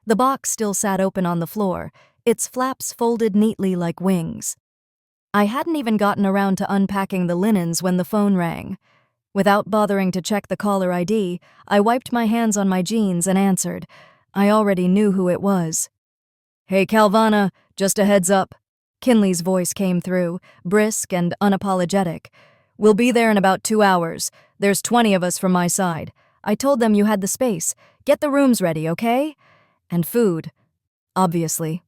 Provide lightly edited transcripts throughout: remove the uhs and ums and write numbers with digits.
The box still sat open on the floor, its flaps folded neatly like wings. I hadn't even gotten around to unpacking the linens when the phone rang. Without bothering to check the caller ID, I wiped my hands on my jeans and answered. I already knew who it was. "Hey, Calvana, just a heads up." Kinley's voice came through, brisk and unapologetic. "We'll be there in about 2 hours. There's 20 of us from my side. I told them you had the space. Get the rooms ready, okay? And food. Obviously."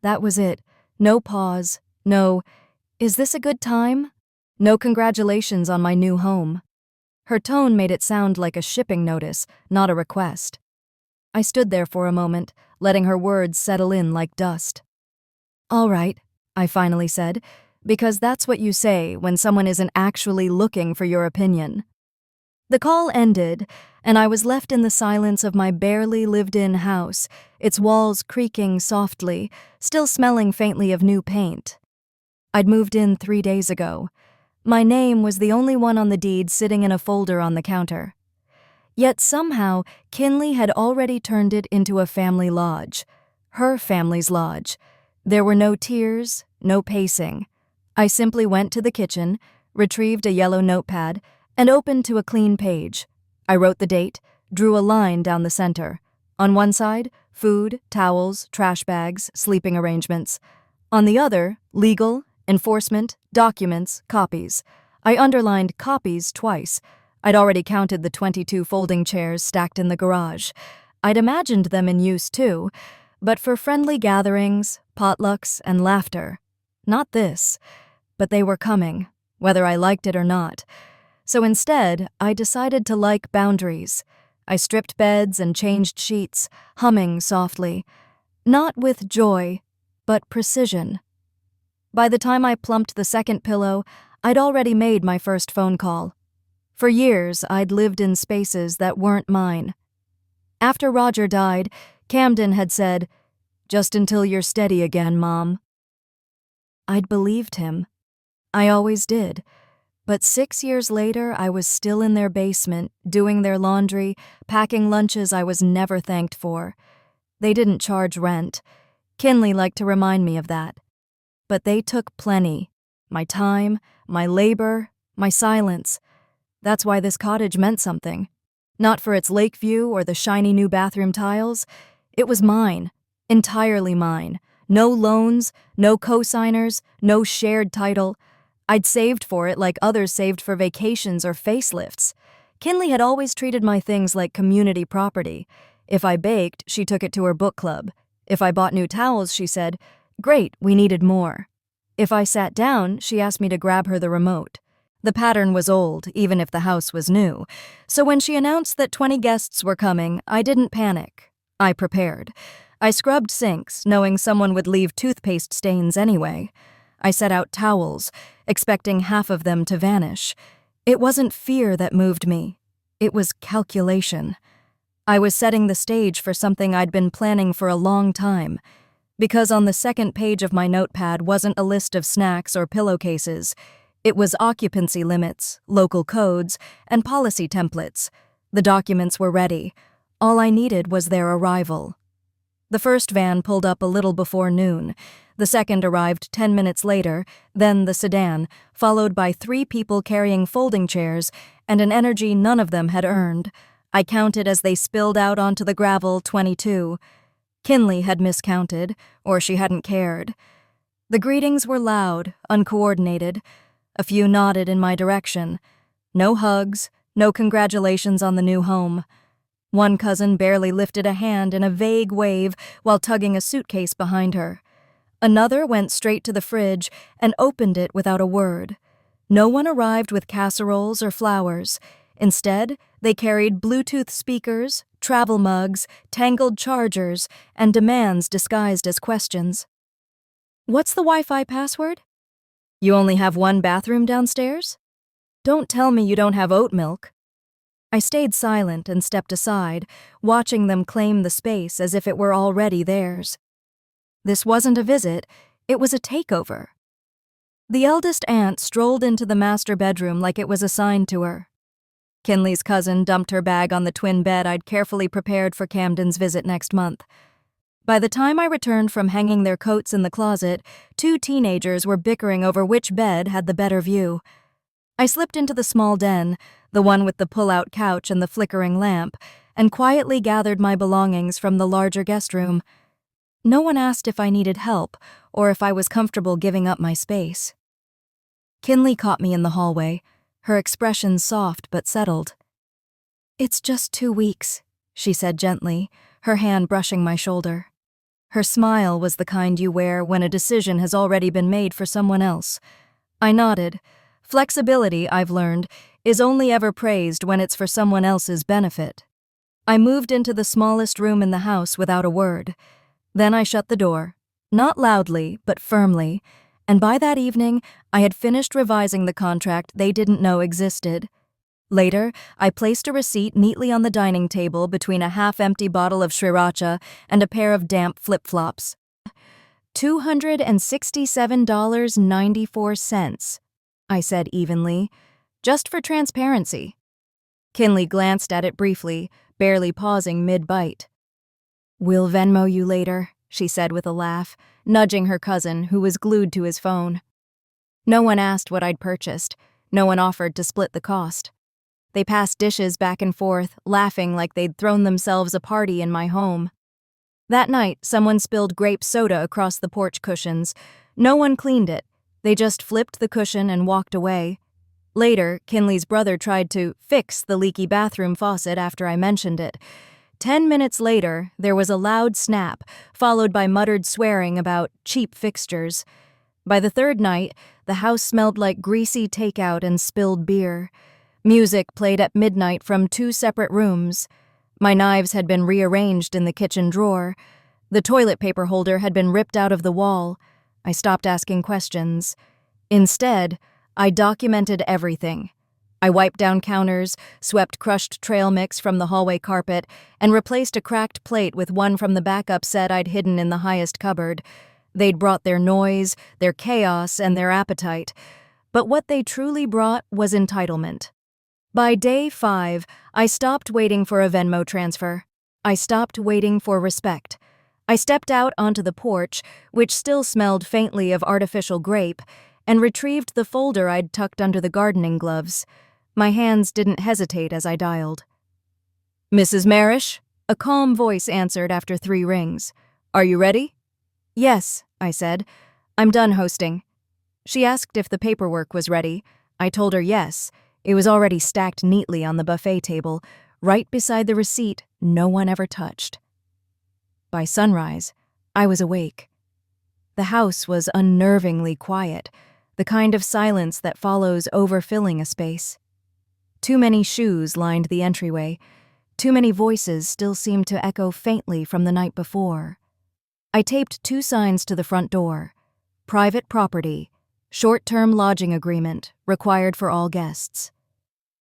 That was it. No pause. No, "Is this a good time?" No congratulations on my new home. Her tone made it sound like a shipping notice, not a request. I stood there for a moment, letting her words settle in like dust. "All right," I finally said, because that's what you say when someone isn't actually looking for your opinion. The call ended, and I was left in the silence of my barely lived-in house, its walls creaking softly, still smelling faintly of new paint. I'd moved in 3 days ago. My name was the only one on the deed sitting in a folder on the counter. Yet somehow, Kinley had already turned it into a family lodge. Her family's lodge. There were no tears, no pacing. I simply went to the kitchen, retrieved a yellow notepad, and opened to a clean page. I wrote the date, drew a line down the center. On one side, food, towels, trash bags, sleeping arrangements. On the other, legal, enforcement, documents, copies. I underlined copies twice. I'd already counted the 22 folding chairs stacked in the garage. I'd imagined them in use too, but for friendly gatherings, potlucks, and laughter. Not this. But they were coming, whether I liked it or not. So instead, I decided to like boundaries. I stripped beds and changed sheets, humming softly. Not with joy, but precision. By the time I plumped the second pillow, I'd already made my first phone call. For years, I'd lived in spaces that weren't mine. After Roger died, Camden had said, "Just until you're steady again, Mom." I'd believed him. I always did. But 6 years later, I was still in their basement, doing their laundry, packing lunches I was never thanked for. They didn't charge rent. Kinley liked to remind me of that. But they took plenty. My time, my labor, my silence. That's why this cottage meant something. Not for its lake view or the shiny new bathroom tiles. It was mine. Entirely mine. No loans, no co-signers, no shared title. I'd saved for it like others saved for vacations or facelifts. Kinley had always treated my things like community property. If I baked, she took it to her book club. If I bought new towels, she said, "Great, we needed more." If I sat down, she asked me to grab her the remote. The pattern was old, even if the house was new. So when she announced that 20 guests were coming, I didn't panic. I prepared. I scrubbed sinks, knowing someone would leave toothpaste stains anyway. I set out towels, expecting half of them to vanish. It wasn't fear that moved me. It was calculation. I was setting the stage for something I'd been planning for a long time. Because on the second page of my notepad wasn't a list of snacks or pillowcases. It was occupancy limits, local codes, and policy templates. The documents were ready. All I needed was their arrival. The first van pulled up a little before noon. The second arrived 10 minutes later, then the sedan, followed by 3 people carrying folding chairs and an energy none of them had earned. I counted as they spilled out onto the gravel 22. Kinley had miscounted, or she hadn't cared. The greetings were loud, uncoordinated. A few nodded in my direction. No hugs, no congratulations on the new home. One cousin barely lifted a hand in a vague wave while tugging a suitcase behind her. Another went straight to the fridge and opened it without a word. No one arrived with casseroles or flowers. Instead, they carried Bluetooth speakers, travel mugs, tangled chargers, and demands disguised as questions. "What's the Wi-Fi password? You only have one bathroom downstairs? Don't tell me you don't have oat milk." I stayed silent and stepped aside, watching them claim the space as if it were already theirs. This wasn't a visit, it was a takeover. The eldest aunt strolled into the master bedroom like it was assigned to her. Kinley's cousin dumped her bag on the twin bed I'd carefully prepared for Camden's visit next month. By the time I returned from hanging their coats in the closet, 2 teenagers were bickering over which bed had the better view. I slipped into the small den, the one with the pull-out couch and the flickering lamp, and quietly gathered my belongings from the larger guest room. No one asked if I needed help or if I was comfortable giving up my space. Kinley caught me in the hallway, her expression soft but settled. "It's just 2 weeks," she said gently, her hand brushing my shoulder. Her smile was the kind you wear when a decision has already been made for someone else. I nodded. Flexibility, I've learned, is only ever praised when it's for someone else's benefit. I moved into the smallest room in the house without a word. Then I shut the door, not loudly, but firmly, and by that evening, I had finished revising the contract they didn't know existed. Later, I placed a receipt neatly on the dining table between a half-empty bottle of sriracha and a pair of damp flip-flops. $267.94, I said evenly, just for transparency. Kinley glanced at it briefly, barely pausing mid-bite. "We'll Venmo you later," she said with a laugh, nudging her cousin, who was glued to his phone. No one asked what I'd purchased. No one offered to split the cost. They passed dishes back and forth, laughing like they'd thrown themselves a party in my home. That night, someone spilled grape soda across the porch cushions. No one cleaned it. They just flipped the cushion and walked away. Later, Kinley's brother tried to fix the leaky bathroom faucet after I mentioned it. 10 minutes later, there was a loud snap, followed by muttered swearing about cheap fixtures. By the third night, the house smelled like greasy takeout and spilled beer. Music played at midnight from 2 separate rooms. My knives had been rearranged in the kitchen drawer. The toilet paper holder had been ripped out of the wall. I stopped asking questions. Instead, I documented everything. I wiped down counters, swept crushed trail mix from the hallway carpet, and replaced a cracked plate with one from the backup set I'd hidden in the highest cupboard. They'd brought their noise, their chaos, and their appetite. But what they truly brought was entitlement. By day 5, I stopped waiting for a Venmo transfer. I stopped waiting for respect. I stepped out onto the porch, which still smelled faintly of artificial grape, and retrieved the folder I'd tucked under the gardening gloves. My hands didn't hesitate as I dialed. "Mrs. Marish?" A calm voice answered after 3 rings. "Are you ready?" "Yes," I said. "I'm done hosting." She asked if the paperwork was ready. I told her yes. It was already stacked neatly on the buffet table, right beside the receipt no one ever touched. By sunrise, I was awake. The house was unnervingly quiet, the kind of silence that follows overfilling a space. Too many shoes lined the entryway. Too many voices still seemed to echo faintly from the night before. I taped 2 signs to the front door. Private property, short-term lodging agreement, required for all guests.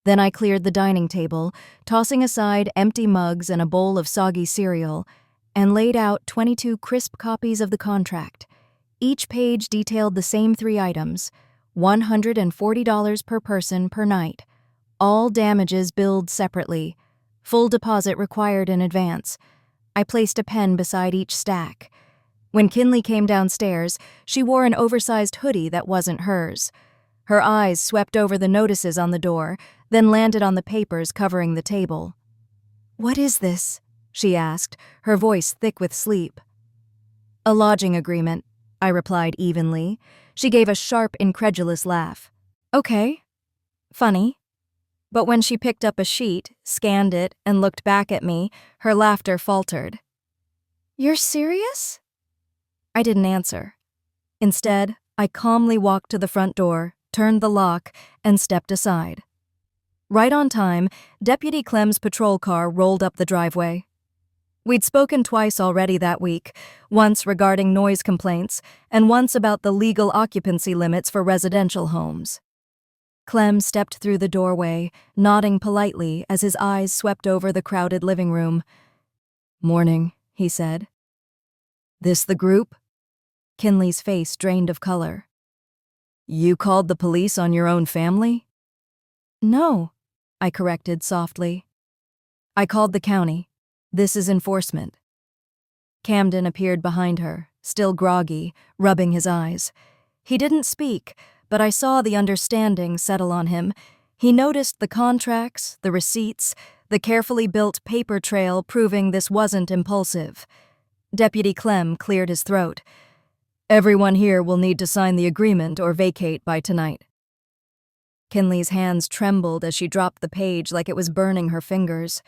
Then I cleared the dining table, tossing aside empty mugs and a bowl of soggy cereal, and laid out 22 crisp copies of the contract. Each page detailed the same 3 items, $140 per person per night. All damages billed separately. Full deposit required in advance. I placed a pen beside each stack. When Kinley came downstairs, she wore an oversized hoodie that wasn't hers. Her eyes swept over the notices on the door, then landed on the papers covering the table. "What is this?" she asked, her voice thick with sleep. "A lodging agreement," I replied evenly. She gave a sharp, incredulous laugh. "Okay. Funny." But when she picked up a sheet, scanned it, and looked back at me, her laughter faltered. "You're serious?" I didn't answer. Instead, I calmly walked to the front door, turned the lock, and stepped aside. Right on time, Deputy Clem's patrol car rolled up the driveway. We'd spoken twice already that week, once regarding noise complaints, and once about the legal occupancy limits for residential homes. Clem stepped through the doorway, nodding politely as his eyes swept over the crowded living room. "Morning," he said. "This the group?" Kinley's face drained of color. "You called the police on your own family?" "No," I corrected softly. I called the county. This is enforcement. Camden appeared behind her, still groggy, rubbing his eyes. He didn't speak, but I saw the understanding settle on him. He noticed the contracts, the receipts, the carefully built paper trail proving this wasn't impulsive. Deputy Clem cleared his throat. Everyone here will need to sign the agreement or vacate by tonight. Kinley's hands trembled as she dropped the page like it was burning her fingers.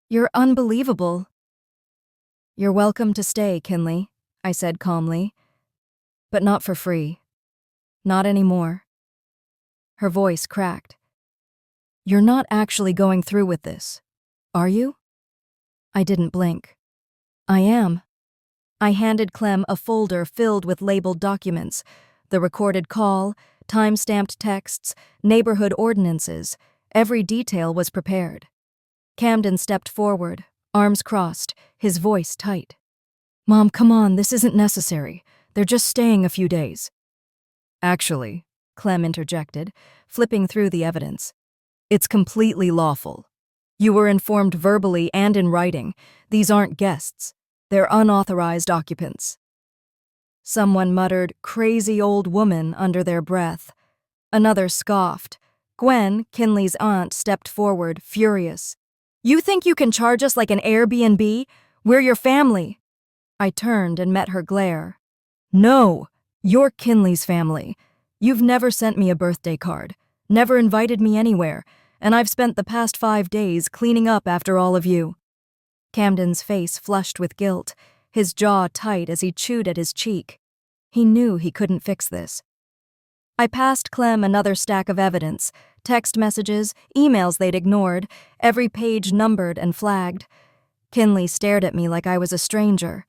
You're unbelievable. You're welcome to stay, Kinley, I said calmly. But not for free. Not anymore. Her voice cracked. You're not actually going through with this, are you? I didn't blink. I am. I handed Clem a folder filled with labeled documents, the recorded call, time-stamped texts, neighborhood ordinances. Every detail was prepared. Camden stepped forward, arms crossed, his voice tight. Mom, come on, this isn't necessary. They're just staying a few days. Actually, Clem interjected, flipping through the evidence. It's completely lawful. You were informed verbally and in writing. These aren't guests. They're unauthorized occupants. Someone muttered, crazy old woman, under their breath. Another scoffed. Gwen, Kinley's aunt, stepped forward, furious. You think you can charge us like an Airbnb? We're your family. I turned and met her glare. No, you're Kinley's family. You've never sent me a birthday card, never invited me anywhere, and I've spent the past 5 days cleaning up after all of you. Camden's face flushed with guilt, his jaw tight as he chewed at his cheek. He knew he couldn't fix this. I passed Clem another stack of evidence, text messages, emails they'd ignored, every page numbered and flagged. Kinley stared at me like I was a stranger.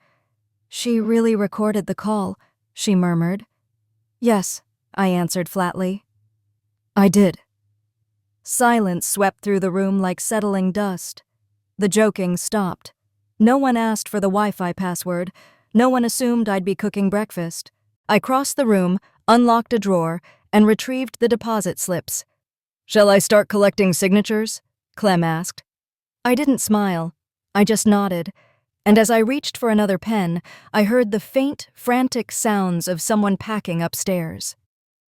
She really recorded the call, she murmured. Yes, I answered flatly. I did. Silence swept through the room like settling dust. The joking stopped. No one asked for the Wi-Fi password. No one assumed I'd be cooking breakfast. I crossed the room, unlocked a drawer, and retrieved the deposit slips. Shall I start collecting signatures? Clem asked. I didn't smile. I just nodded. And as I reached for another pen, I heard the faint, frantic sounds of someone packing upstairs.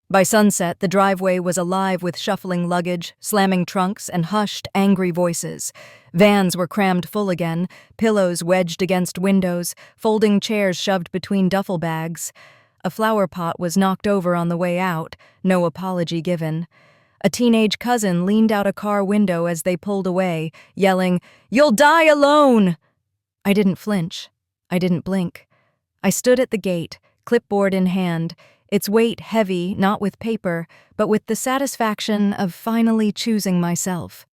By sunset, the driveway was alive with shuffling luggage, slamming trunks, and hushed, angry voices. Vans were crammed full again, pillows wedged against windows, folding chairs shoved between duffel bags. A flower pot was knocked over on the way out, no apology given. A teenage cousin leaned out a car window as they pulled away, yelling, "You'll die alone!" I didn't flinch. I didn't blink. I stood at the gate, clipboard in hand, its weight heavy, not with paper, but with the satisfaction of finally choosing myself.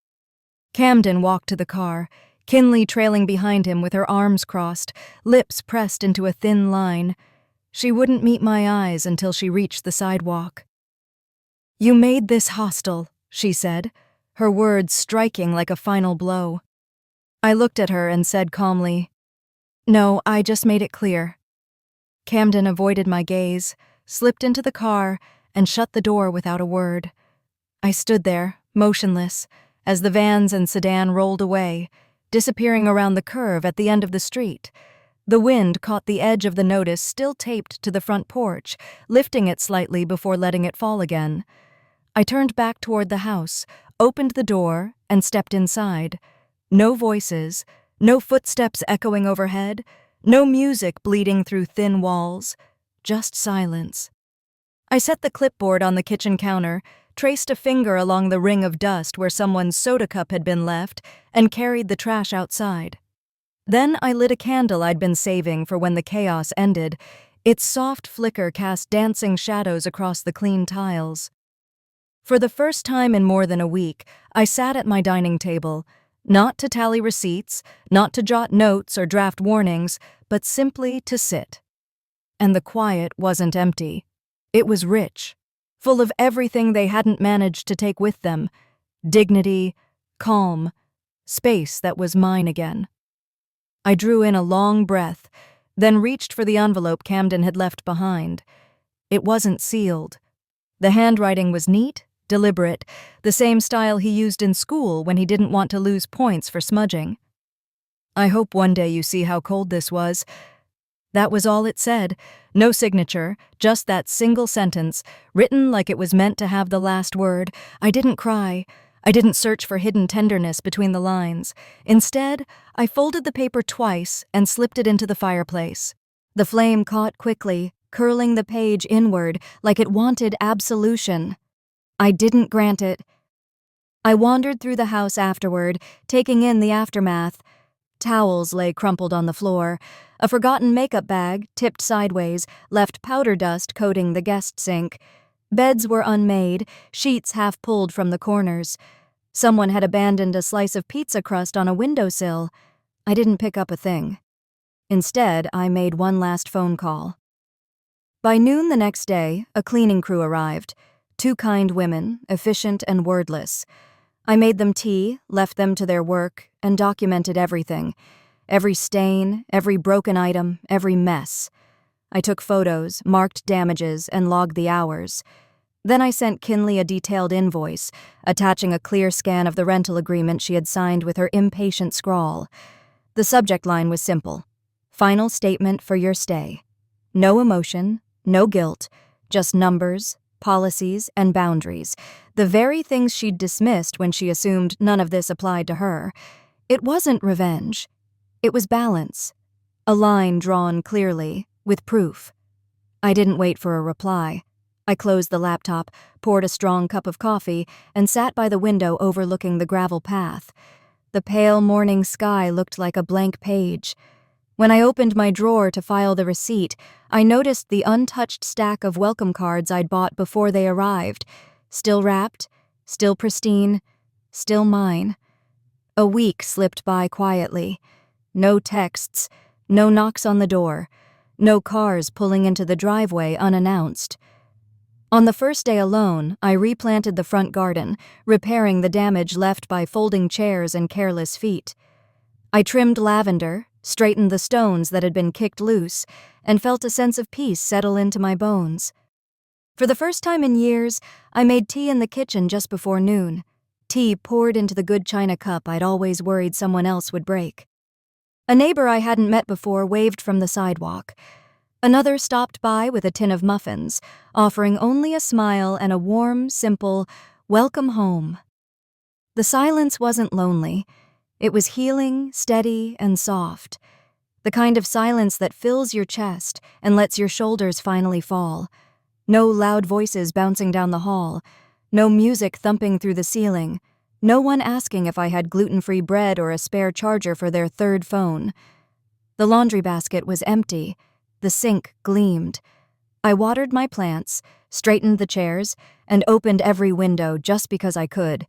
Camden walked to the car, Kinley trailing behind him with her arms crossed, lips pressed into a thin line. She wouldn't meet my eyes until she reached the sidewalk. You made this hostile, she said, her words striking like a final blow. I looked at her and said calmly, No, I just made it clear. Camden avoided my gaze, slipped into the car, and shut the door without a word. I stood there, motionless, as the vans and sedan rolled away, disappearing around the curve at the end of the street. The wind caught the edge of the notice still taped to the front porch, lifting it slightly before letting it fall again. I turned back toward the house, opened the door, and stepped inside. No voices, no footsteps echoing overhead, no music bleeding through thin walls, just silence. I set the clipboard on the kitchen counter, traced a finger along the ring of dust where someone's soda cup had been left, and carried the trash outside. Then I lit a candle I'd been saving for when the chaos ended. Its soft flicker cast dancing shadows across the clean tiles. For the first time in more than a week, I sat at my dining table, not to tally receipts, not to jot notes or draft warnings, but simply to sit. And the quiet wasn't empty. It was rich, full of everything they hadn't managed to take with them: dignity, calm, space that was mine again. I drew in a long breath, then reached for the envelope Camden had left behind. It wasn't sealed. The handwriting was neat, deliberate, the same style he used in school when he didn't want to lose points for smudging. "I hope one day you see how cold this was." That was all it said. No signature, just that single sentence, written like it was meant to have the last word. I didn't cry. I didn't search for hidden tenderness between the lines. Instead, I folded the paper twice and slipped it into the fireplace. The flame caught quickly, curling the page inward like it wanted absolution. I didn't grant it. I wandered through the house afterward, taking in the aftermath. Towels lay crumpled on the floor. A forgotten makeup bag, tipped sideways, left powder dust coating the guest sink. Beds were unmade, sheets half pulled from the corners. Someone had abandoned a slice of pizza crust on a windowsill. I didn't pick up a thing. Instead, I made one last phone call. By noon the next day, a cleaning crew arrived. 2 kind women, efficient and wordless. I made them tea, left them to their work, and documented everything. Every stain, every broken item, every mess. I took photos, marked damages, and logged the hours. Then I sent Kinley a detailed invoice, attaching a clear scan of the rental agreement she had signed with her impatient scrawl. The subject line was simple: "Final statement for your stay." No emotion, no guilt, just numbers, policies, and boundaries, the very things she'd dismissed when she assumed none of this applied to her. It wasn't revenge. It was balance. A line drawn clearly, with proof. I didn't wait for a reply. I closed the laptop, poured a strong cup of coffee, and sat by the window overlooking the gravel path. The pale morning sky looked like a blank page. When I opened my drawer to file the receipt, I noticed the untouched stack of welcome cards I'd bought before they arrived. Still wrapped, still pristine, still mine. A week slipped by quietly. No texts, no knocks on the door, no cars pulling into the driveway unannounced. On the first day alone, I replanted the front garden, repairing the damage left by folding chairs and careless feet. I trimmed lavender, straightened the stones that had been kicked loose, and felt a sense of peace settle into my bones. For the first time in years, I made tea in the kitchen just before noon. Tea poured into the good china cup I'd always worried someone else would break. A neighbor I hadn't met before waved from the sidewalk. Another stopped by with a tin of muffins, offering only a smile and a warm, simple, "Welcome home." The silence wasn't lonely. It was healing, steady, and soft. The kind of silence that fills your chest and lets your shoulders finally fall. No loud voices bouncing down the hall. No music thumping through the ceiling. No one asking if I had gluten-free bread or a spare charger for their third phone. The laundry basket was empty. The sink gleamed. I watered my plants, straightened the chairs, and opened every window just because I could.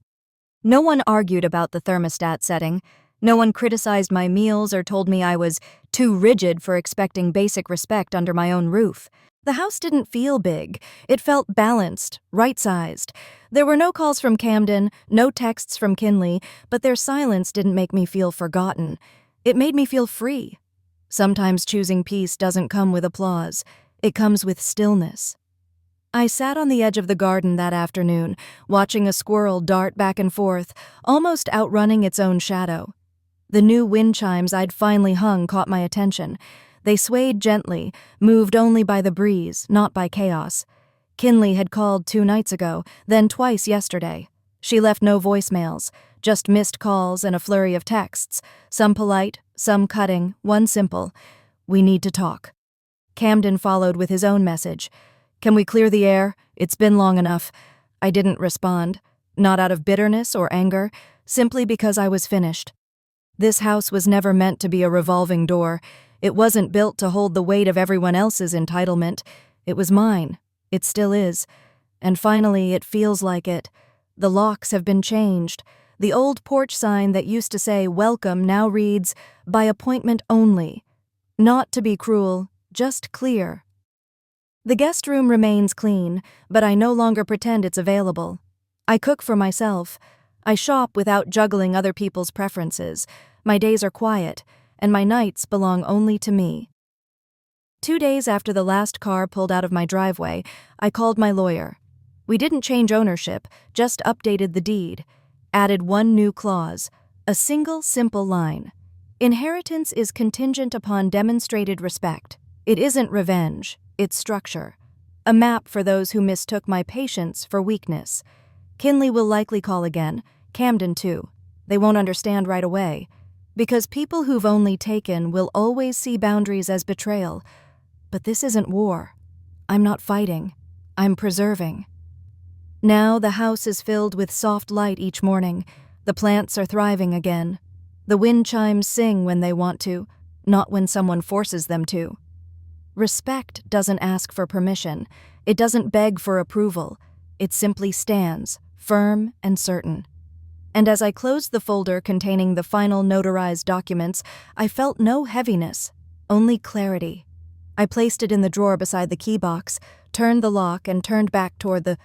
No one argued about the thermostat setting. No one criticized my meals or told me I was too rigid for expecting basic respect under my own roof. The house didn't feel big. It felt balanced, right-sized. There were no calls from Camden, no texts from Kinley, but their silence didn't make me feel forgotten. It made me feel free. Sometimes choosing peace doesn't come with applause. It comes with stillness. I sat on the edge of the garden that afternoon, watching a squirrel dart back and forth, almost outrunning its own shadow. The new wind chimes I'd finally hung caught my attention. They swayed gently, moved only by the breeze, not by chaos. Kinley had called 2 nights ago, then twice yesterday. She left no voicemails, just missed calls and a flurry of texts, some polite, some cutting, one simple: "We need to talk." Camden followed with his own message: "Can we clear the air? It's been long enough." I didn't respond, not out of bitterness or anger, simply because I was finished. This house was never meant to be a revolving door. It wasn't built to hold the weight of everyone else's entitlement. It was mine. It still is. And finally, it feels like it. The locks have been changed. The old porch sign that used to say "Welcome" now reads "By appointment only." Not to be cruel, just clear. The guest room remains clean, but I no longer pretend it's available. I cook for myself. I shop without juggling other people's preferences. My days are quiet, and my nights belong only to me. 2 days after the last car pulled out of my driveway, I called my lawyer. We didn't change ownership, just updated the deed, added one new clause, a single simple line. Inheritance is contingent upon demonstrated respect. It isn't revenge, it's structure. A map for those who mistook my patience for weakness. Kinley will likely call again, Camden too. They won't understand right away. Because people who've only taken will always see boundaries as betrayal. But this isn't war. I'm not fighting. I'm preserving. Now the house is filled with soft light each morning. The plants are thriving again. The wind chimes sing when they want to, not when someone forces them to. Respect doesn't ask for permission. It doesn't beg for approval. It simply stands, firm and certain. And as I closed the folder containing the final notarized documents, I felt no heaviness, only clarity. I placed it in the drawer beside the key box, turned the lock, and turned back toward the